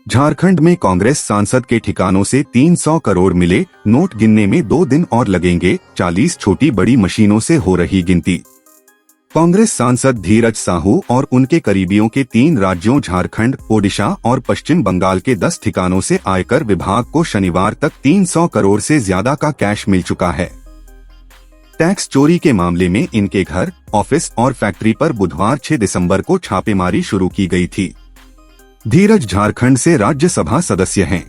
झारखंड में कांग्रेस सांसद के ठिकानों से 300 करोड़ मिले, नोट गिनने में 2 दिन और लगेंगे, 40 छोटी बड़ी मशीनों से हो रही गिनती। कांग्रेस सांसद धीरज साहू और उनके करीबियों के 3 राज्यों झारखंड, ओडिशा और पश्चिम बंगाल के 10 ठिकानों से आयकर विभाग को शनिवार तक 300 करोड़ से ज्यादा का कैश मिल चुका है। टैक्स चोरी के मामले में इनके घर, ऑफिस और फैक्ट्री पर बुधवार 6 दिसंबर को छापेमारी शुरू की गई थी। धीरज झारखंड से राज्यसभा सदस्य हैं।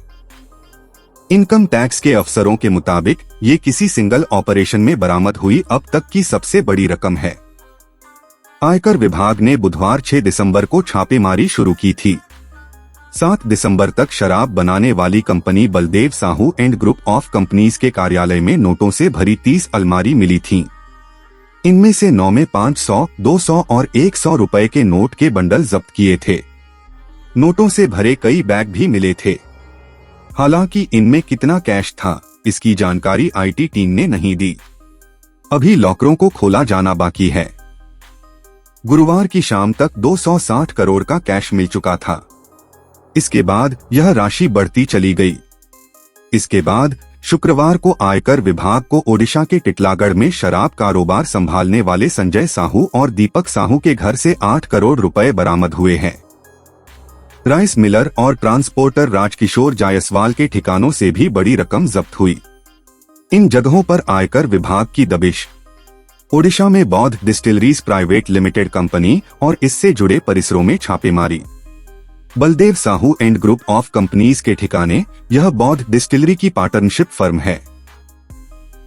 इनकम टैक्स के अफसरों के मुताबिक ये किसी सिंगल ऑपरेशन में बरामद हुई अब तक की सबसे बड़ी रकम है। आयकर विभाग ने बुधवार 6 दिसंबर को छापेमारी शुरू की थी। 7 दिसंबर तक शराब बनाने वाली company Baldev Sahu and group of companies के कार्यालय में नोटों से भरी 30 अलमारी मिली थीं। इनमें से 9 में 500, 200 और 100 रुपए के नोट के बंडल जब्त किए थे। नोटों से भरे कई बैग भी मिले थे। हालांकि इनमें कितना कैश था, इसकी जानकारी आईटी टीम ने नहीं दी। अभी लॉकरों को खोला जाना बाकी है। गुरुवार की शाम तक 260 करोड़ का कैश मिल चुका था। इसके बाद यह राशि बढ़ती चली गई। इसके बाद शुक्रवार को आयकर विभाग को ओडिशा के टिटलागढ़ में शराब कारोबार संभालने वाले संजय साहू और दीपक साहू के घर से 8 करोड़ रुपए बरामद हुए हैं। राइस मिलर और ट्रांसपोर्टर राजकिशोर जायसवाल के ठिकानों से भी बड़ी रकम जब्त हुई। इन जगहों पर आयकर विभाग की दबिश। ओडिशा में बौद्ध डिस्टिलरीज प्राइवेट लिमिटेड कंपनी और इससे जुड़े परिसरों में छापेमारी। Baldev Sahu and group of companies के ठिकाने, यह बौद्ध डिस्टिलरी की पार्टनरशिप फर्म है।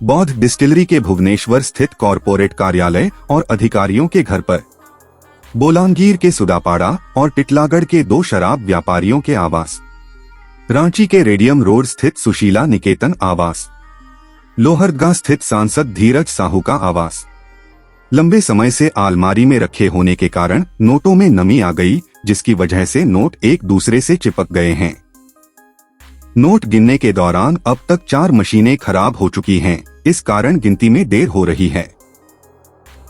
बौद्ध डिस्टिलरी के भुवनेश्वर स्थित कॉरपोरेट कार्यालय और अधिकारियों के घर पर, बोलांगीर के सुदापाड़ा और टिटलागढ़ के 2 शराब व्यापारियों के आवास, रांची के रेडियम रोड स्थित सुशीला निकेतन आवास, लोहरदगा स्थित सांसद धीरज साहू का आवास। लंबे समय से अलमारी में रखे होने के कारण नोटों में नमी आ गई, जिसकी वजह से नोट एक दूसरे से चिपक गए हैं। नोट गिनने के दौरान अब तक 4 मशीनें खराब हो चुकी हैं, इस कारण गिनती में देर हो रही है।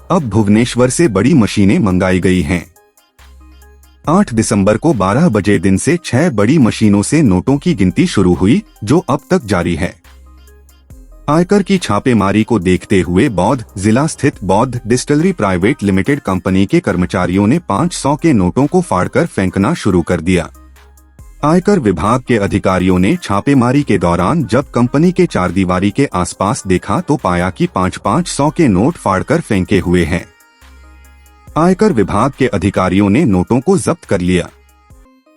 अब भुवनेश्वर से बड़ी मशीनें मंगाई गई हैं। 8 दिसंबर को 12 बजे दिन से 6 बड़ी मशीनों से नोटों की गिनती शुरू हुई, जो अब तक जारी है। आयकर की छापेमारी को देखते हुए बौद्ध जिला स्थित बौद्ध डिस्टिलरी प्राइवेट लिमिटेड कंपनी के कर्मचारियों ने 500 के नोटों को फाड़कर फेंकना शुरू कर दिया। आयकर विभाग के अधिकारियों ने छापेमारी के दौरान जब कंपनी के चारदीवारी के आसपास देखा तो पाया कि 500 के नोट फाड़कर फेंके हुए हैं। आयकर विभाग के अधिकारियों ने नोटों को जब्त कर लिया।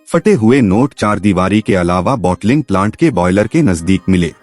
फटे हुए नोट चारदीवारी के अलावा बॉटलिंग प्लांट के बॉयलर के नजदीक मिले।